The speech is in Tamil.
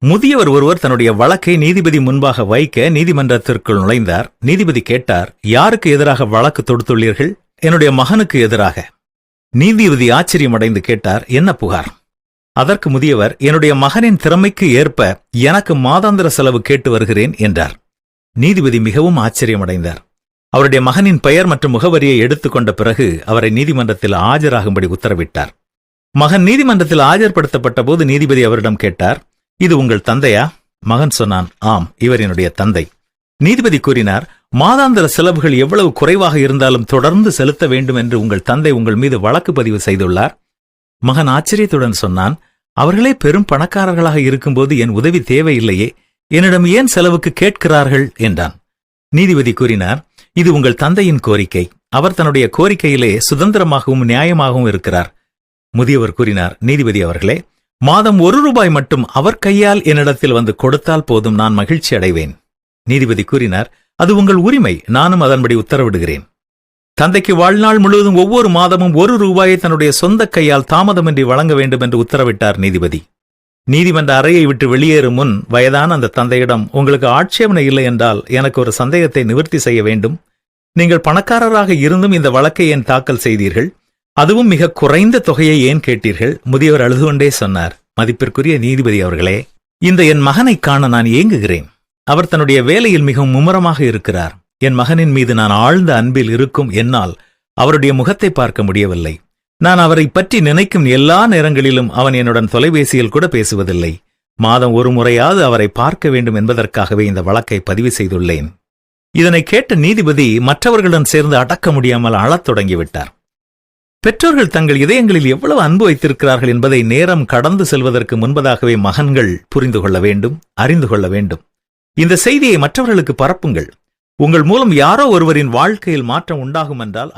முதியவர் ஒருவர் தன்னுடைய வழக்கை நீதிபதி முன்பாக வைக்க நீதிமன்றத்திற்குள் நுழைந்தார். நீதிபதி கேட்டார், யாருக்கு எதிராக வழக்கு தொடுத்துள்ளீர்கள்? என்னுடைய மகனுக்கு எதிராக. நீதிபதி ஆச்சரியமடைந்து கேட்டார், என்ன புகார்? அதற்கு முதியவர், என்னுடைய மகனின் திறமைக்கு ஏற்ப எனக்கு மாதாந்திர செலவு கேட்டு வருகிறேன் என்றார். நீதிபதி மிகவும் ஆச்சரியமடைந்தார். அவருடைய மகனின் பெயர் மற்றும் முகவரியை எடுத்துக்கொண்ட பிறகு அவரை நீதிமன்றத்தில் ஆஜராகும்படி உத்தரவிட்டார். மகன் நீதிமன்றத்தில் ஆஜர்படுத்தப்பட்ட போது நீதிபதி அவரிடம் கேட்டார், இது உங்கள் தந்தையா? மகன் சொன்னான், ஆம், இவர் என்னுடைய தந்தை. நீதிபதி கூறினார், மாதாந்திர செலவுகள் எவ்வளவு குறைவாக இருந்தாலும் தொடர்ந்து செலுத்த வேண்டும் என்று உங்கள் தந்தை உங்கள் மீது வழக்கு பதிவு செய்துள்ளார். மகன் ஆச்சரியத்துடன் சொன்னான், அவர்களே பெரும் பணக்காரர்களாக இருக்கும்போது என் உதவி தேவையில்லையே, என்னிடம் ஏன் செலவுக்கு கேட்கிறார்கள் என்றான். நீதிபதி கூறினார், இது உங்கள் தந்தையின் கோரிக்கை. அவர் தன்னுடைய கோரிக்கையிலே சுதந்திரமாகவும் நியாயமாகவும் இருக்கிறார். முதியவர் கூறினார், நீதிபதி அவர்களே, மாதம் ₹1 மட்டும் அவர் கையால் என்னிடத்தில் வந்து கொடுத்தால் போதும், நான் மகிழ்ச்சி அடைவேன். நீதிபதி கூறினார், அது உங்கள் உரிமை, நானும் அதன்படி உத்தரவிடுகிறேன். தந்தைக்கு வாழ்நாள் முழுவதும் ஒவ்வொரு மாதமும் ₹1 தன்னுடைய சொந்த கையால் தாமதமின்றி வழங்க வேண்டும் என்று உத்தரவிட்டார் நீதிபதி. நீதிமன்ற அறையை விட்டு வெளியேறும் முன் வயதான அந்த தந்தையிடம், உங்களுக்கு ஆட்சேபனை இல்லை என்றால் எனக்கு ஒரு சந்தேகத்தை நிவர்த்தி செய்ய வேண்டும். நீங்கள் பணக்காரராக இருந்தும் இந்த வழக்கை ஏன் தாக்கல் செய்தீர்கள்? அதுவும் மிக குறைந்த தொகையை ஏன் கேட்டீர்கள்? முதியவர் அழுது கொண்டே சொன்னார், மதிப்பிற்குரிய நீதிபதி அவர்களே, இந்த என் மகனை காண நான் ஏங்குகிறேன். அவர் தன்னுடைய வேலையில் மிகவும் மும்முரமாக இருக்கிறார். என் மகனின் மீது நான் ஆழ்ந்த அன்பில் இருக்கும் என்னால் அவருடைய முகத்தை பார்க்க முடியவில்லை. நான் அவரை பற்றி நினைக்கும் எல்லா நேரங்களிலும் அவன் என்னுடன் தொலைபேசியில் கூட பேசுவதில்லை. மாதம் ஒரு முறையாவது அவரை பார்க்க வேண்டும் என்பதற்காகவே இந்த வழக்கை பதிவு செய்துள்ளேன். இதனை கேட்ட நீதிபதி மற்றவர்களுடன் சேர்ந்து அடக்க முடியாமல் அழத் தொடங்கிவிட்டார். பெற்றோர்கள் தங்கள் இதயங்களில் எவ்வளவு அன்பு வைத்திருக்கிறார்கள் என்பதை நேரம் கடந்து செல்வதற்கு முன்பதாகவே மகன்கள் புரிந்து கொள்ள வேண்டும், அறிந்து கொள்ள வேண்டும். இந்த செய்தியை மற்றவர்களுக்கு பரப்புங்கள். உங்கள் மூலம் யாரோ ஒருவரின் வாழ்க்கையில் மாற்றம் உண்டாகும் என்றால்